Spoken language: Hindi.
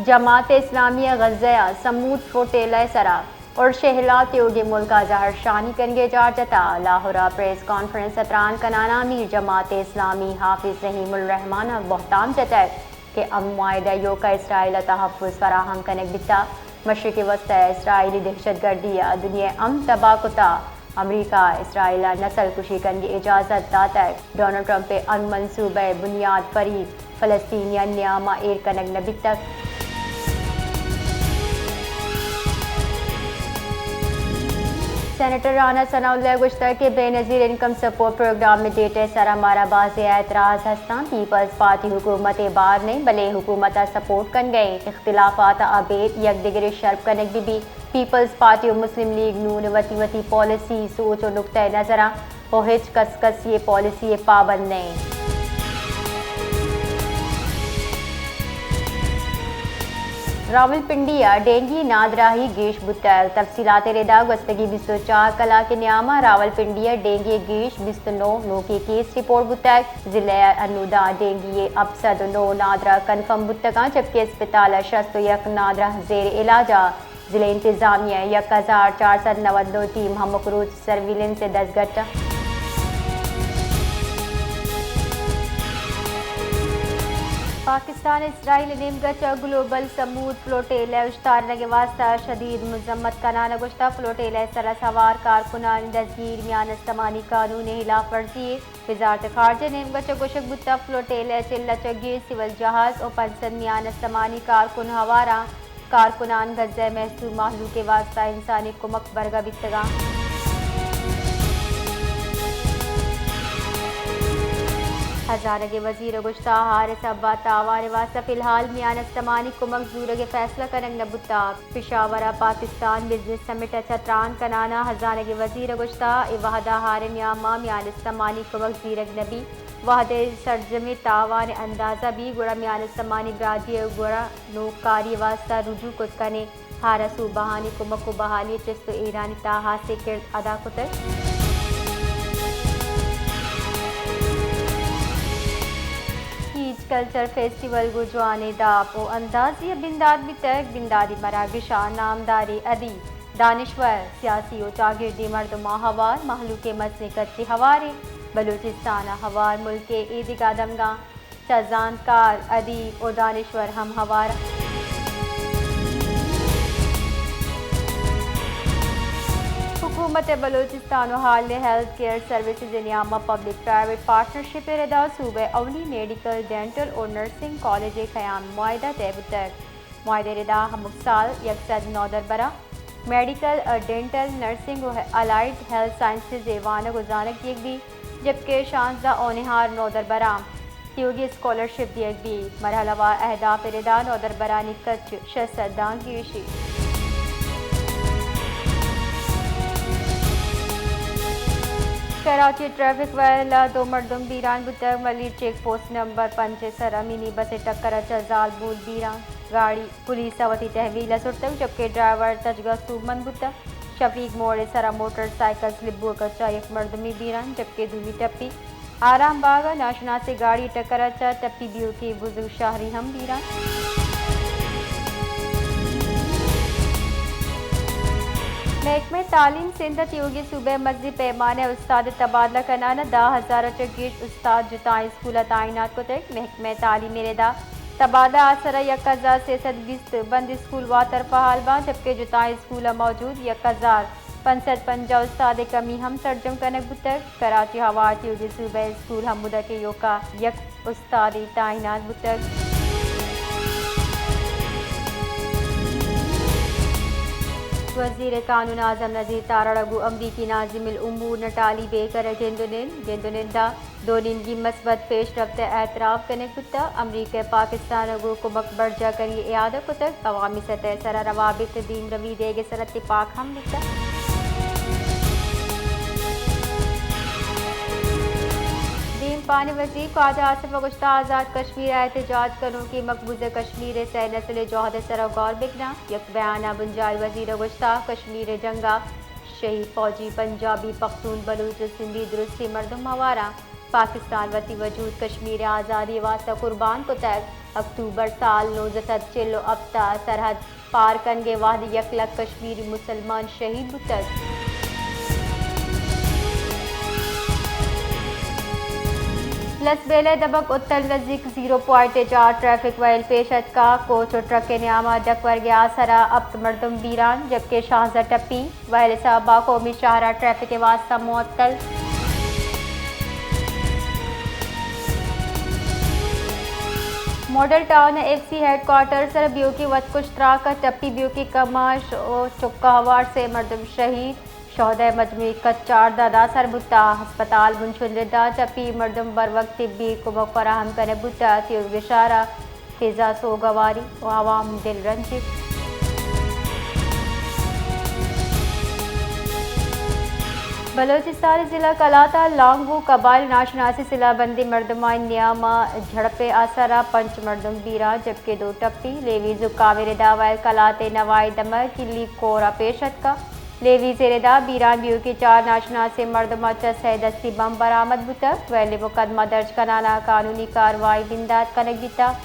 जमात इस्लामी गज़ा समूद फोटेल सरा और शहलात योगी मुल्का जहर शानी करेंगे जारजता लाहौर प्रेस कॉन्फ्रेंस अतरान कनाना मीर जमात इस्लामी हाफिज रहीमुर रहमान बहताम जतय के अमायदा यो का इसराइल तहफ़्फ़ुज़ फराहम कनेक बिता मशरक़ वस्त इसराइली दहशत गर्दी दुनिया तबाकुता अमरीका इसराइल नस्ल कुशी की इजाज़त दाता डोनाल्ड ट्रंप अन मनसूबे बुनियाद फरीक फ़लस्तीनी न्यामा एर कनक नबी तक सेनेटर राना सनाउल्लाह गुश्तर के बेनज़ीर इनकम सपोर्ट प्रोग्राम में डेटे सरा मारा बाज़ एतराज़ हस्तां पीपल्स पार्टी हुकूमत बार नहीं बले हुकूमत सपोर्ट कन गए इख्तिलाफात आबेद यक दिगरे शर्प कनक भी पीपल्स पार्टी और मुस्लिम लीग नून वती वती पॉलिसी सोच और नुक्ता नज़रा और हिच कस ये पॉलिसी पाबंद नहीं रावलपिंडी डेंगी नादराही गेश बुतर तफसीलात रेदा गस्तगी 24 कला के न्यामा रावलपिंडी डेंगी गेश 29 नो के केस रिपोर्ट बुतर जिले अनुदा डेंगी अपसद नो नादरा कन्फर्म बुतगा जबकि अस्पताल शस्त यक नादरा जेर इलाजा जिले इंतजामिया 1499 टीम हम मकरूज सर्विलेंस से 10 घंटा पाकिस्तान इसराइल निमगच ग्लोबल समूद फ्लोटेल उश्तारने के वास्ता शदीद मजम्मत कनाना गुश्ता फ्लोटेल सरा सवार कारकुनान दसगीर मियान इस्तमानी कानून खिलाफ वर्जी वजारत खारजा निमगच गुशक बुत्ता फ्लोटेल चिल्ला चगी सिविल जहाज और पंसद मियान इस्तमानी कारकुन हवारा कारकुनान गज़ा महसूल माहलू के वास्ता इंसानी कुमक बरगा बितगा हज़ारे के वजीर गुश्ता हारिस अब्बा तावार वास्ता फिलहाल मियान इस्तमानी को मंजूर के फैसला करंग नबुता पिशावरा पाकिस्तान बिजनेस समिट चतरान कनाना हज़ारे के वजीर गुश्ता वहदा हार म्यामा मियान इस्तमानी को वजीर नबी वहदे सरजमी तावान अंदाज़ा भी गुड़ा मियान इस्तमानी ब्राजी गुड़ा नौकारी वास्ता रुजू कुछ कने हारा सूबहानी कुमक बहाली चिस्त ईरानी ताहा से किरद अदा कुतर कल्चर फेस्टिवल गुजवाने दाप ओ अंदाजी बिंदाद बितक बिंदादी मरागिशा नामदारी अदी दानिश्वर सियासी ओ चागिर्दी मर्दमा हवार महलू के मसले कच्ची हवारे बलूचिस्तान हवार मुल्क के ईदिगा दमगा शजानकार अदी ओ दानिश्वर हम हवार हुकूमत बलूचिस्तान हाल हेल्थ केयर सर्विसेज नियामा पब्लिक प्राइवेट पार्टनरशिप रदा सूबे अवली मेडिकल डेंटल और नर्सिंग कॉलेज क़याम मुआहदा तय मुआहदे रदा हम साल यकसद नौदर बरा मेडिकल डेंटल नर्सिंग और अलाइड हेल्थ साइंसेज एवान गुजारक दिए भी जबकि शानजा ओनहार नौदर बरा योगी स्कॉलरशिप दिए भी मरहलवा अहदाफ रदा नौदर बरा निकच शसदा गिशी कराची ट्रैफिक वाला दो मर्दम बीरान बुतक वली चेक पोस्ट नंबर 5 सरा मिनी बस टक्कर जाल बूल बीरान गाड़ी पुलिस अवती तहवील सुरतक जबकि ड्राइवर तजगा सूबमन बुतक शफीक मोड़ सरा मोटरसाइकिल स्लिप कच्चा एक मर्दमी बीरान जबकि दूवी टप्पी आराम बागा नाशना से गाड़ी टक्कर टप्पी बियो के बुजुर्ग शाहरी हम बीरान महकमे तालीम सिंध योगी सूबे मस्जिद पैमाने उस्ताद तबादला कराना 10,000 चकीश उस्ताद जुताई स्कूल तैनात को तक महकमे तालीम रेदा तबादला आसरा 1,620 बंद स्कूल वा तरफा हालबा जबकि जुताई स्कूल मौजूद 1,555 उस्ताद कमी हम सरजम कनक बुतक कराची हवा योगी सूबे स्कूल हमुदा के योका यक उस्ताद तैनात बुतक वज़ीर कानून आज़म नज़ीर ताराड़गू अमरीकी नाज़िमुल उमूर नटाली बेकर गेंदुनिंदा दोनिनगी मस्बत पेश रफ्त एतराफ़ कने कुत्ता अमरीका पाकिस्तान गो कुमक बर्जा करिए इयादा कुतक अवामी सतह सरा रवाबित दीन रवी देगे सर इत्तिफाक हम लिखता पानी वज़ीर ख्वाजा आसिफ गुश्ता आज़ाद कश्मीर एहतजाज करूँ की मकबूज कश्मीर से नस्ल जौहद सरा गौर बिकना यक बयाना बुंजाल वज़ीर गुश्ता कश्मीर जंगा शहीद फौजी पंजाबी पख्तून बलूच सिंधी दुरुस्ती मरदम हवारा पाकिस्तान वती वजूद कश्मीर आज़ादी वास्ता कुर्बान को तक अक्टूबर साल 1947 अब्ता सरहद पार कनगे वाद 1 लाख कश्मीरी मुसलमान शहीद बुतक। लसबेले दबक उत्तर नजदीक 0.4 ट्रैफिक वाइल पेशत का कोच और ट्रक के न्यामा डकवर गया सरा अब मरदम बीरान जबकि शाहजा टप्पी वाइल साहबा कौमी शाहरा ट्रैफिक के वास्ता मुअत्तल। Model town FC headquarter sir बियो की वतकुश्तरा का टप्पी बियो की कमाश और चुक्का हवार से मरदम शहीद शहदा मजमू का 4 दादा सर बुता हस्पताल बुनशुदा टप्पी मरदम बर वक्त तिब्बी कुबक फराहम करने बुता तीर विशारा फिजा सोगवारी व आवाम दिल रंजित। बलोचिस्तान जिला कलाता लांगू कबाइल नाशनासी सिलाबंदी मर्दमाई नियामा झड़पे आसरा पंच मर्दम बीरा जबकि 2 टप्पी लेवी जुकावे रिदावाल कलाते नवाई दमर किली कोरा पेशत का लेवी जेरेदा बीरान बियो की 4 नाशना से मर्दमा चस दस्ती बम बरामद बुतक वैले मुकदमा दर्ज कराना कानूनी कार्रवाई बिंदात कनक दिता।